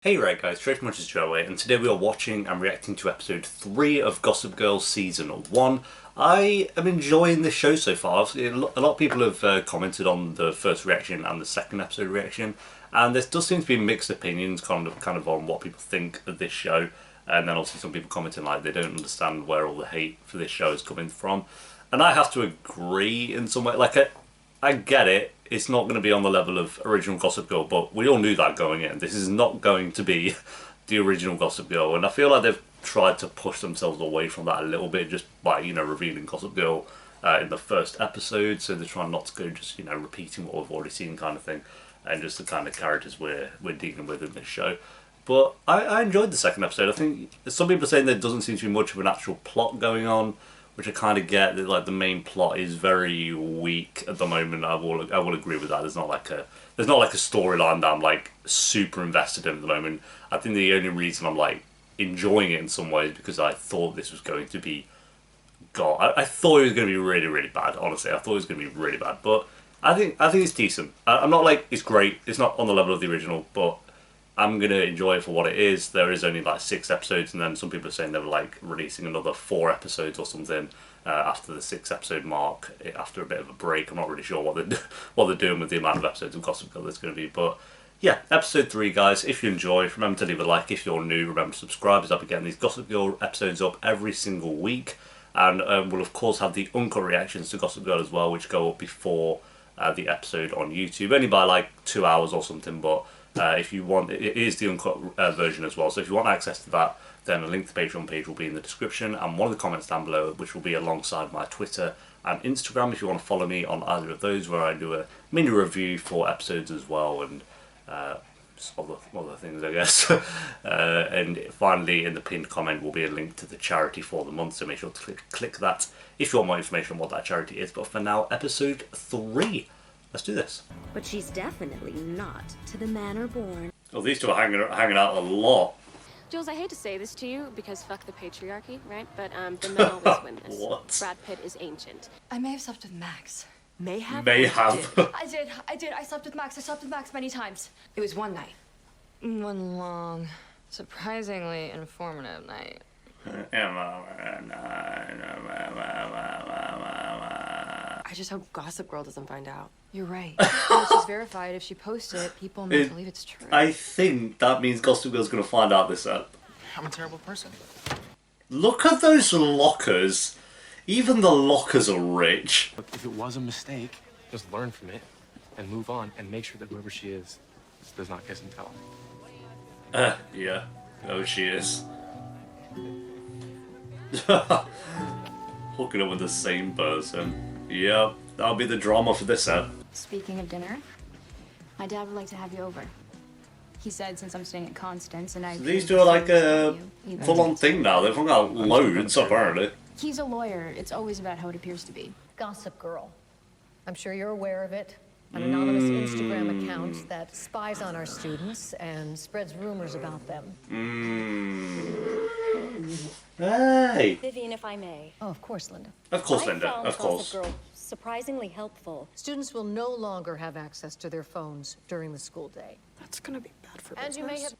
Hey right guys, Trace Much is Joey, and today we are watching and reacting to episode 3 of Gossip Girl Season 1. I am enjoying this show so far. A lot of people have commented on the first reaction and the second episode reaction, and there does seem to be mixed opinions kind of on what people think of this show, and then also some people commenting like they don't understand where all the hate for this show is coming from. And I have to agree in some way, I get it. It's not going to be on the level of original Gossip Girl, but we all knew that going in. This is not going to be the original Gossip Girl, and I feel like they've tried to push themselves away from that a little bit just by, revealing Gossip Girl in the first episode, so they're trying not to go just, repeating what we've already seen kind of thing, and just the kind of characters we're dealing with in this show. But I enjoyed the second episode. I think some people are saying there doesn't seem to be much of an actual plot going on, which I kind of get. That like the main plot is very weak at the moment. I will agree with that. There's not like a storyline that I'm like super invested in at the moment. I think the only reason I'm like enjoying it in some ways because I thought this was going to be I thought it was going to be really, really bad. Honestly, I thought it was going to be really bad. But I think it's decent. I'm not like it's great. It's not on the level of the original, but I'm going to enjoy it for what it is. There is only like 6 episodes, and then some people are saying they're like releasing another 4 episodes or something after the 6 episode mark, after a bit of a break. I'm not really sure what they're doing with the amount of episodes of Gossip Girl there's going to be. But yeah, episode 3, guys. If you enjoy, remember to leave a like. If you're new, remember to subscribe, as I'll be getting these Gossip Girl episodes up every single week. And we'll of course have the uncut reactions to Gossip Girl as well, which go up before the episode on YouTube, only by like 2 hours or something, but if you want, it is the uncut version as well, so if you want access to that, then a link to the Patreon page will be in the description and one of the comments down below, which will be alongside my Twitter and Instagram if you want to follow me on either of those, where I do a mini review for episodes as well, and other things, I guess. And finally, in the pinned comment will be a link to the charity for the month, so make sure to click that if you want more information on what that charity is. But for now, episode 3. Let's do this. But she's definitely not to the manner born. Well, these two are hanging out a lot. Jules, I hate to say this to you because fuck the patriarchy, right? But the men always win this. What? Brad Pitt is ancient. I may have slept with Max. May have. I did. I slept with Max many times. It was one night. One long, surprisingly informative night. I just hope Gossip Girl doesn't find out. You're right. She's verified. If she posts it, people may believe it's true. I think that means Gossip Girl's going to find out this up. I'm a terrible person. Look at those lockers. Even the lockers are rich. Look, if it was a mistake, just learn from it and move on and make sure that whoever she is does not kiss and tell. Yeah. Oh, she is. Hooking up with the same person. Yep, that'll be the drama for this set. Speaking of dinner, my dad would like to have you over. He said since I'm staying at Constance and So these two are like a full-on thing now. They've hung out loads, apparently. He's a lawyer. It's always about how it appears to be. Gossip Girl. I'm sure you're aware of it. An anonymous Instagram account that spies on our students and spreads rumors about them. Hey! Vivian, if I may. Oh, of course, Linda. Of course, Linda. I found Of course. Gossip Girl surprisingly helpful. Students will no longer have access to their phones during the school day. That's gonna be bad for And you may have...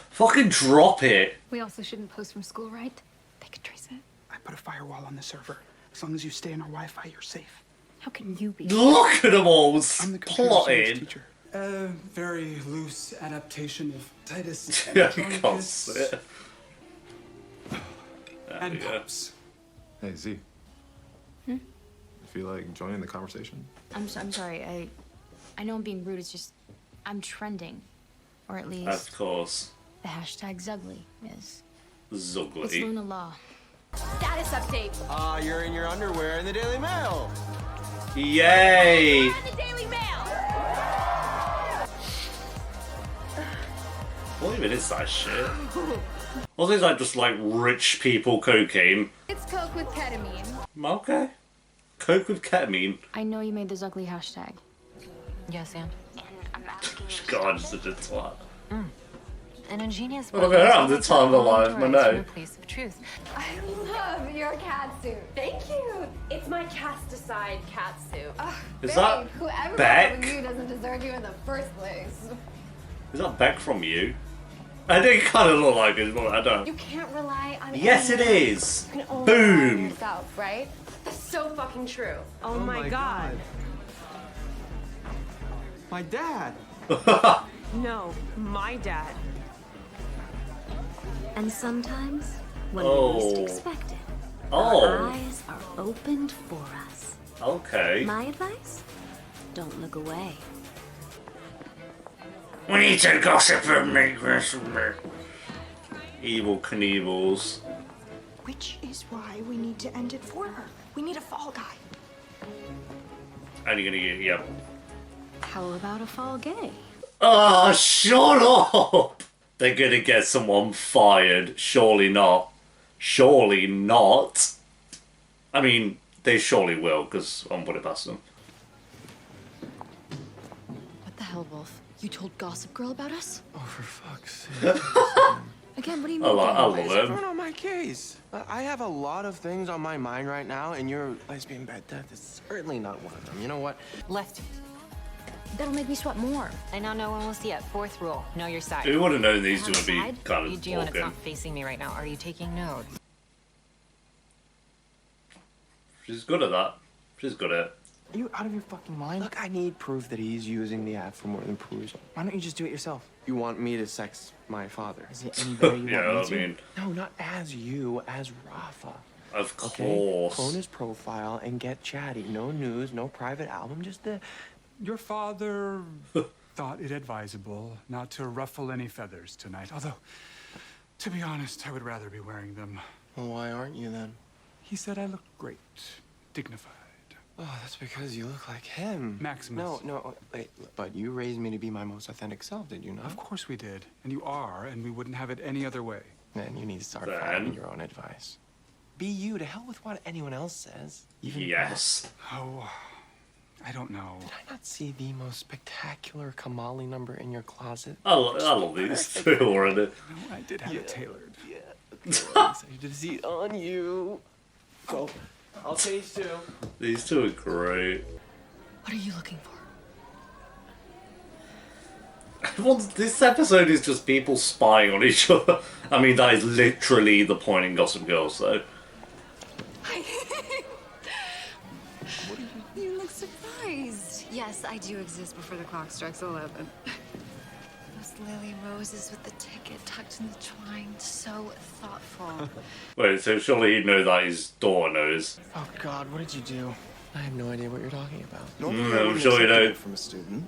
Fucking drop it! We also shouldn't post from school, right? They could trace it. I put a firewall on the server. As long as you stay on our Wi-Fi, you're safe. How can you be? Look at them all I'm the computer science plotting! teacher. Very loose adaptation of Titus Yeah, I can't see it. and Pops. Hey, Z. You feel like joining the conversation? I'm sorry. I know I'm being rude. It's just I'm trending, or at least Of course. the hashtag Zugly is. It's Zugly. Luna Law. Status update. Ah, you're in your underwear in the Daily Mail. Yay! The Daily Mail. What even is that shit? Also, it's like just like rich people cocaine. It's Coke with ketamine. Okay. Coke with ketamine. I know you made the Zugly hashtag. Yes, Anne. And I'm asking you. God, such a twat. An ingenious Look at her, the time of life, my no. place of truth. I love your cat suit. Thank you. It's my cast aside cat suit. Is that Whoever Beck? you doesn't deserve you in the first place. Is that Beck from you? I think it kind of look like it, but I don't. You can't rely on Yes, it anyone. is. You can only rely on Boom. yourself, right? That's so fucking true. Oh my god. My dad. No, my dad. And sometimes, when Oh. we least expect it, Oh. our eyes are opened for us. Okay. My advice? Don't look away. We need to gossip and make this. Evil Knievel's. Which is why we need to end it for her. We need a fall guy. And you're gonna get, yeah. How about a fall gay? Ah, shut up! They're gonna get someone fired. Surely not. Surely not. I mean, they surely will, because I'm put it past them. What the hell, Wolf? You told Gossip Girl about us? Oh, for fuck's sake. Again, what do you I mean? love It's them. not on my case. I have a lot of things on my mind right now, and your lesbian bad death is certainly not one of them. You know what? Left. That'll make me sweat more. I now know when we'll see it. Fourth rule. Know your side. Who would have known these two would be Side? kind You of do, and it's talking? not facing me right now. Are you taking notes? She's good at that. She's good at it. Are you out of your fucking mind? Look, I need proof that he's using the app for more than perusal. Why don't you just do it yourself? You want me to sex my father? Is it any better you Yeah, want me I to? mean- No, not as you, as Rafa. Of Okay? course. Clone his profile and get chatty. No news, no private album, just the... Your father thought it advisable not to ruffle any feathers tonight. Although, to be honest, I would rather be wearing them. Well, why aren't you then? He said I look great, dignified. Oh, that's because you look like him. Maximus. No, wait, but you raised me to be my most authentic self, did you not? Of course we did. And you are, and we wouldn't have it any other way. Then you need to start Then- following your own advice. Be you, to hell with what anyone else says. Even Yes. Oh, I don't know. Did I not see the most spectacular Kamali number in your closet? I love these two already. No, I did have it tailored. Yeah. Excited to see it on you. Go. I'll taste too. These two are great. What are you looking for? Well, this episode is just people spying on each other. I mean, that is literally the point in Gossip Girl, so. You look surprised. Yes, I do exist before the clock strikes 11. Those lily roses with the ticket tucked in the twine. So thoughtful. Wait, so surely he'd know that his daughter knows. Oh God, what did you do? I have no idea what you're talking about. Normally, Mm, I I'm wouldn't sure you accept know. it from a student,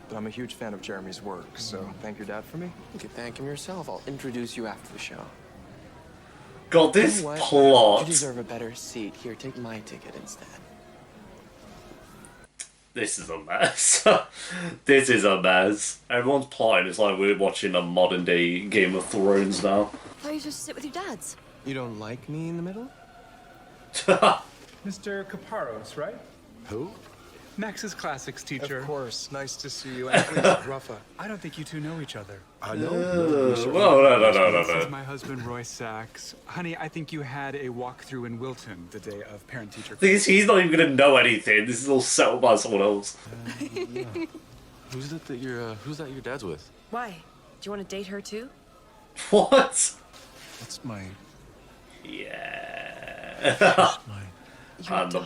but I'm a huge fan of Jeremy's work, so thank your dad for me. You can thank him yourself. I'll introduce you after the show. God, You this know what? plot. You deserve a better seat. Here, take my ticket instead. This is a mess. This is a mess. Everyone's plotting. It's like we're watching a modern day Game of Thrones now. I thought you just sit with your dads. You don't like me in the middle? Mr. Caparos, right? Who? Max's classics teacher. Of course. Nice to see you. And please, Rafa. I don't think you two know each other. I know. Well, no. This is my husband, Roy Sachs. Honey, I think you had a walkthrough in Wilton the day of parent-teacher. Thing is, he's not even gonna know anything. This is all settled by someone else. Who's that your dad's with? Why? Do you want to date her too? What? That's my. Yeah. And the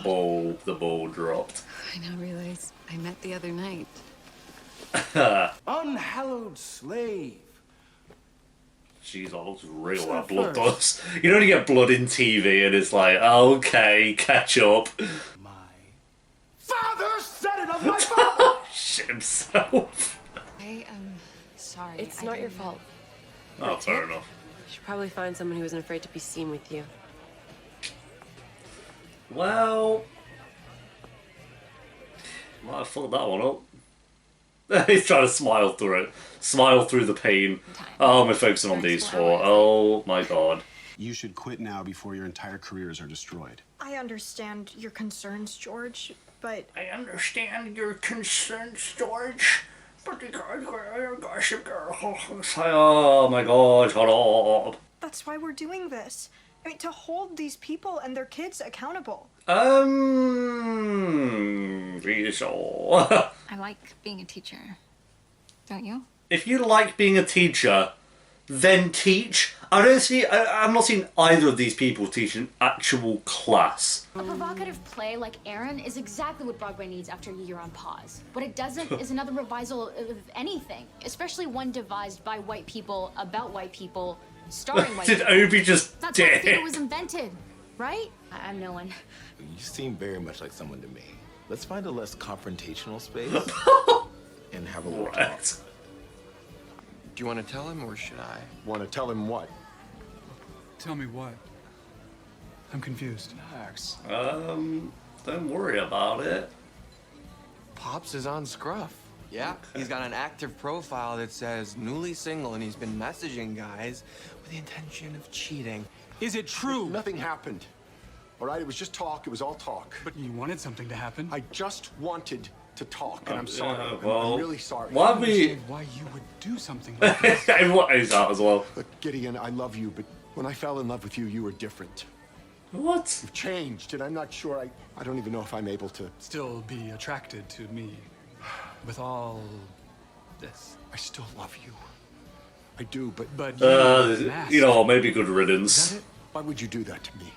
ball dropped. I now realize I met the other night. Unhallowed slave. Jeez, that looks real. That blood does. You don't get blood in TV, and it's like, okay, catch up. My father said it of my father. Shit himself. I am sorry. It's I not your didn't fault. Oh, fair enough. You should probably find someone who isn't afraid to be seen with you. Well, might have fucked that one up. He's trying to smile through it. Smile through the pain. Oh, I'm focusing on these four. Oh my god. You should quit now before your entire careers are destroyed. I understand your concerns, George, but I understand your concerns, George. But the Gossip Girl. Oh my god, shut up. that's why we're doing this. I mean, to hold these people and their kids accountable. Pretty sure. I like being a teacher. Don't you? If you like being a teacher, then teach. I'm not seeing either of these people teach an actual class. A provocative play like Aaron is exactly what Broadway needs after a year on pause. What it doesn't is another revisal of anything, especially one devised by white people about white people, starring white Did people. Obi just That's why dick? theater was invented, right? I'm no one. You seem very much like someone to me. Let's find a less confrontational space and have a little talk. Do you want to tell him, or should I? Want to tell him what? Tell me what? I'm confused. Max. Don't worry about it. Pops is on Scruff. Yeah, he's got an active profile that says newly single, and he's been messaging guys with the intention of cheating. Is it true? Nothing happened. All right, it was just talk. It was all talk. But you wanted something to happen. I just wanted to talk, and I'm sorry. well, I'm really sorry. why I we? understand why you would do something like this. And what is that as well? Look, Gideon, I love you, but when I fell in love with you, you were different. What? You've changed, and I'm not sure. I don't even know if I'm able to. Still be attracted to me with all this. I still love you. I do, but You know, maybe good riddance. Is that it? Why would you do that to me?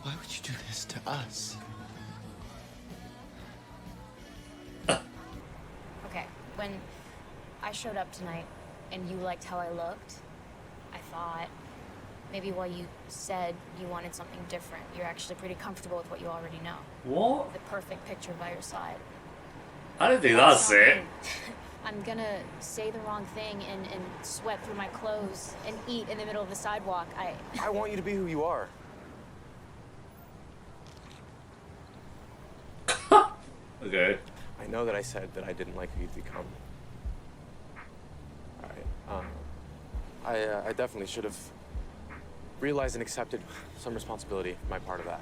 Why would you do this to us? Okay, when I showed up tonight and you liked how I looked, I thought maybe while you said you wanted something different, you're actually pretty comfortable with what you already know. What? The perfect picture by your side. I don't think that's it. I'm gonna say the wrong thing and sweat through my clothes and eat in the middle of the sidewalk. I want you to be who you are. Okay. I know that I said that I didn't like who you'd become. All right. I definitely should have realized and accepted some responsibility for my part of that.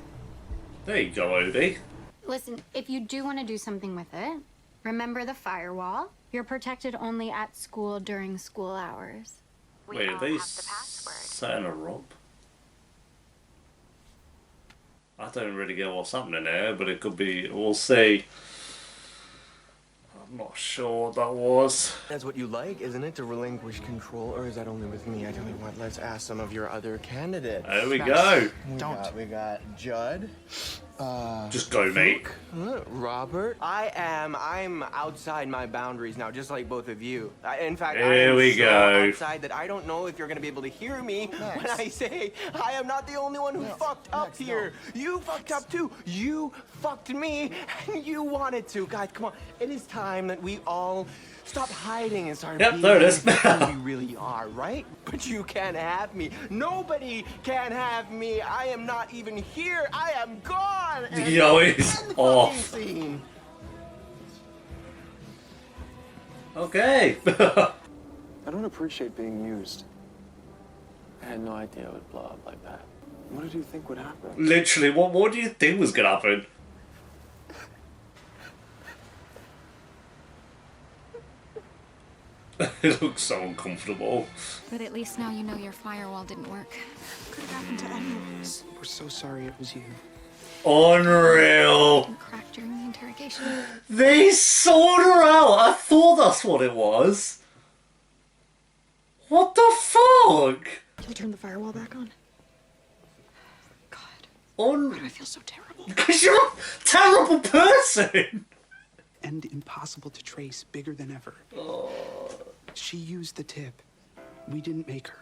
There you go, Obi. Listen, if you do want to do something with it, remember the firewall. You're protected only at school during school hours. Wait, are they setting a rob? I don't really get what's happening there, but it could be. We'll see. I'm not sure what that was. That's what you like, isn't it? To relinquish control, or is that only with me? I tell you what, let's ask some of your other candidates. There we go. We got Judd. Just go, mate. Robert. I'm outside my boundaries now, just like both of you. In fact, Here I am we so go. outside that I don't know if you're gonna be able to hear me when I say I am not the only one who fucked up here. You fucked up too. You fucked me, and you wanted to. Guys, come on. It is time that we all stop hiding and start being there it is. who we really are, right? But you can't have me. Nobody can have me. I am not even here. I am gone. Yo, he's off. Scene. Okay. I don't appreciate being used. I had no idea it would blow up like that. What did you think would happen? Literally, what do you think was gonna happen? It looks so uncomfortable. But at least now you know your firewall didn't work. Could have happened to any of us. We're so sorry it was you. Unreal. And cracked during the interrogation. They sold her out. I thought that's what it was. What the fuck? You'll turn the firewall back on. God. Why do I feel so terrible? Because you're a terrible person. And impossible to trace, bigger than ever. She used the tip. We didn't make her.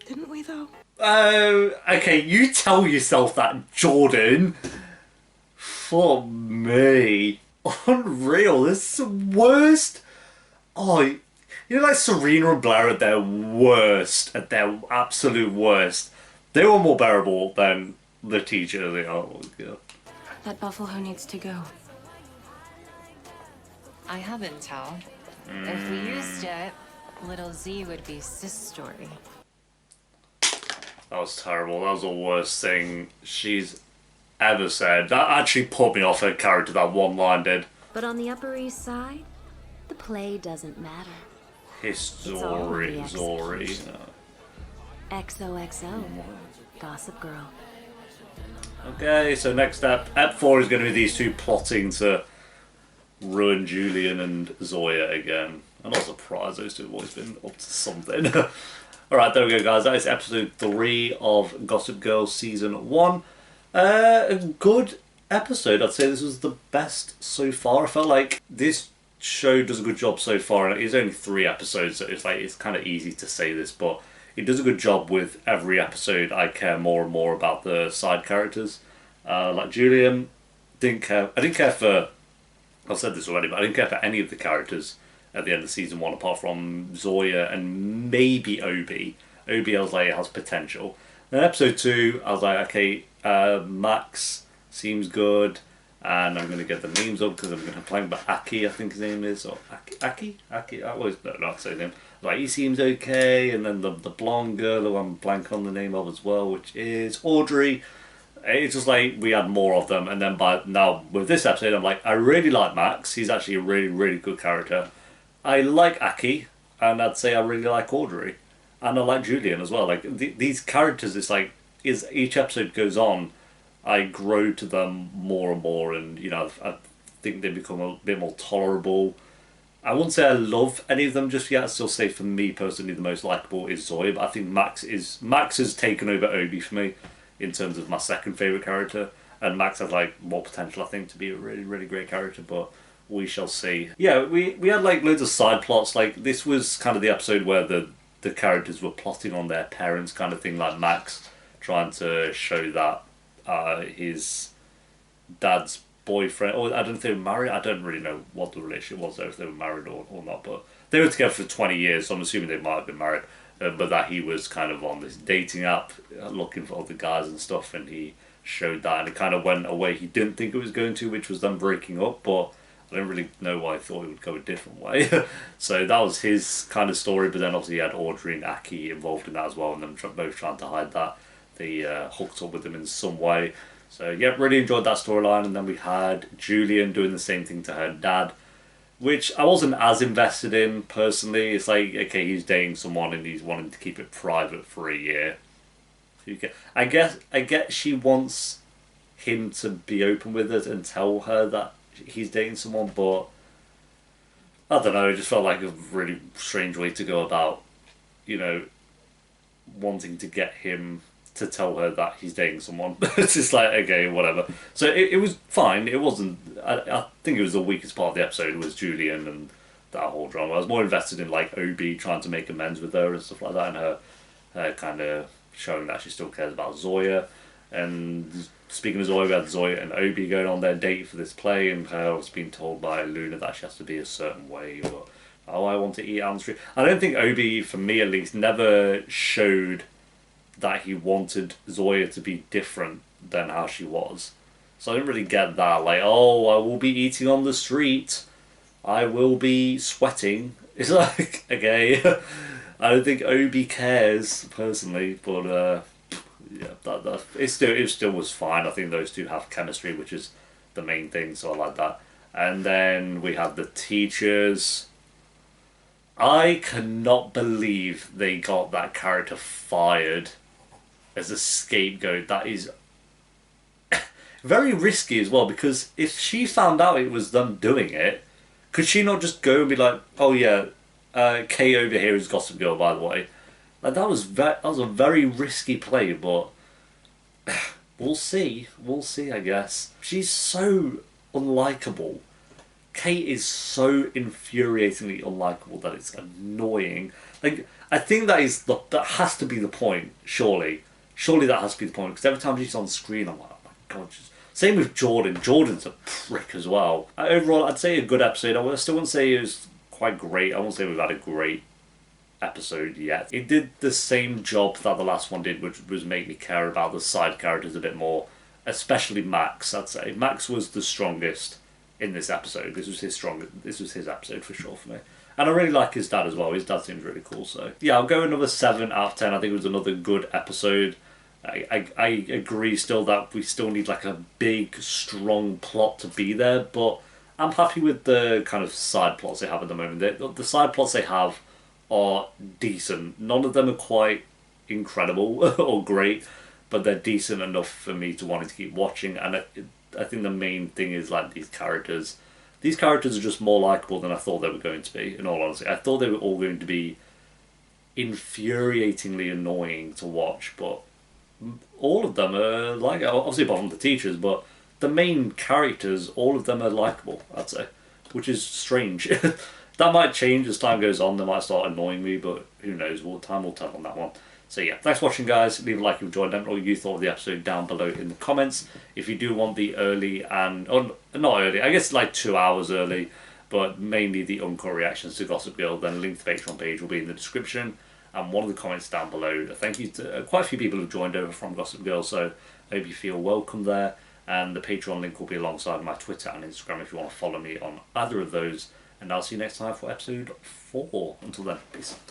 Didn't we, though? Oh, okay, you tell yourself that, Jordan. For me. Unreal, this is the worst. Oh, you know, like Serena and Blair at their worst, at their absolute worst. They were more bearable than the teacher. Oh, God. That buffalo needs to go. I have intel. If we used it, little Z would be sis story. That was terrible. That was the worst thing she's ever said. That actually put me off her character, that one line did. But on the Upper East Side, the play doesn't matter. History, Zori. XOXO, Gossip Girl. Okay, so next up, Ep 4 is going to be these two plotting to ruin Julian and Zoya again. I'm not surprised, those two have always been up to something. Alright, there we go guys, that is episode 3 of Gossip Girl Season 1. A good episode, I'd say this was the best so far. I felt like this show does a good job so far, and it's only 3 episodes, so it's kind of easy to say this, but it does a good job with every episode. I care more and more about the side characters. Like Julian, I didn't care for, I've said this already, but I didn't care for any of the characters at the end of season 1 apart from Zoya and maybe Obi. Obi, I was like, it has potential. Then episode 2, I was like, okay, Max seems good, and I'm going to get the memes up because I'm going to play him, but Aki, I think his name is, or Aki? I always don't know how to say his name. Like, he seems okay, and then the blonde girl who I'm blank on the name of as well, which is Audrey. It's just like we had more of them, and then by now with this episode, I'm like, I really like Max. He's actually a really, really good character. I like Aki, and I'd say I really like Audrey, and I like Julian as well. Like these characters, it's like as each episode goes on, I grow to them more and more, and you know, I think they become a bit more tolerable. I wouldn't say I love any of them just yet. I'd still say for me personally the most likable is Zoya, but I think Max has taken over Obi for me in terms of my second favourite character, and Max has like more potential I think to be a really, really great character, but we shall see. Yeah, we had like loads of side plots. Like this was kind of the episode where the characters were plotting on their parents kind of thing, like Max trying to show that his dad's boyfriend, or I don't know if they were married, I don't really know what the relationship was there, if they were married or not, but they were together for 20 years, so I'm assuming they might have been married, but that he was kind of on this dating app looking for other guys and stuff, and he showed that, and it kind of went away he didn't think it was going to, which was them breaking up, but I don't really know why I thought it would go a different way. So that was his kind of story, but then obviously he had Audrey and Aki involved in that as well, and them both trying to hide that they hooked up with him in some way. So yeah, really enjoyed that storyline. And then we had Julian doing the same thing to her dad, which I wasn't as invested in personally. It's like, okay, he's dating someone and he's wanting to keep it private for a year. I get she wants him to be open with it and tell her that he's dating someone, but I don't know, it just felt like a really strange way to go about, you know, wanting to get him to tell her that he's dating someone. It's just like, okay, whatever. So it was fine. It wasn't, I think it was the weakest part of the episode was Julian and that whole drama. I was more invested in like Obi trying to make amends with her and stuff like that, and her kind of showing that she still cares about Zoya. And speaking of Zoya, we had Zoya and Obi going on their date for this play, and her was being told by Luna that she has to be a certain way, or, oh, I want to eat on the street. I don't think Obi, for me at least, never showed that he wanted Zoya to be different than how she was. So I didn't really get that, like, oh, I will be eating on the street, I will be sweating. It's like, okay, I don't think Obi cares, personally, but yeah, it still was fine. I think those two have chemistry, which is the main thing, so I like that. And then we have the teachers. I cannot believe they got that character fired as a scapegoat. That is very risky as well, because if she found out it was them doing it, could she not just go and be like, oh yeah, Kay over here is Gossip Girl, by the way? Like, that was a very risky play, but we'll see, I guess. She's so unlikable. Kate is so infuriatingly unlikable that it's annoying. Like, I think that has to be the point, surely. Surely that has to be the point, because every time she's on screen, I'm like, oh my god. Same with Jordan. Jordan's a prick as well. Overall, I'd say a good episode. I still wouldn't say it was quite great. I won't say we've had a great episode yet. It did the same job that the last one did, which was make me care about the side characters a bit more, especially Max. I'd say Max was the strongest in this episode. This was his episode for sure for me, and I really like his dad as well. His dad seems really cool, so yeah, I'll go another 7 out of 10. I think it was another good episode. I agree still that we still need like a big strong plot to be there, but I'm happy with the kind of side plots they have at the moment. The side plots they have are decent. None of them are quite incredible or great, but they're decent enough for me to want to keep watching. And I think the main thing is like these characters. These characters are just more likable than I thought they were going to be, in all honesty. I thought they were all going to be infuriatingly annoying to watch, but all of them are like, obviously apart from the teachers, but the main characters, all of them are likable, I'd say, which is strange. That might change as time goes on. They might start annoying me, but who knows? Time will tell on that one. So yeah, thanks for watching, guys. Leave a like if you enjoyed. Let me know what you thought of the episode down below in the comments. If you do want the early and... oh, not early, I guess like 2 hours early, but mainly the uncut reactions to Gossip Girl, then a link to the Patreon page will be in the description. And one of the comments down below. Thank you to quite a few people who've joined over from Gossip Girl, so I hope you feel welcome there. And the Patreon link will be alongside my Twitter and Instagram if you want to follow me on either of those. And I'll see you next time for episode 4. Until then, peace.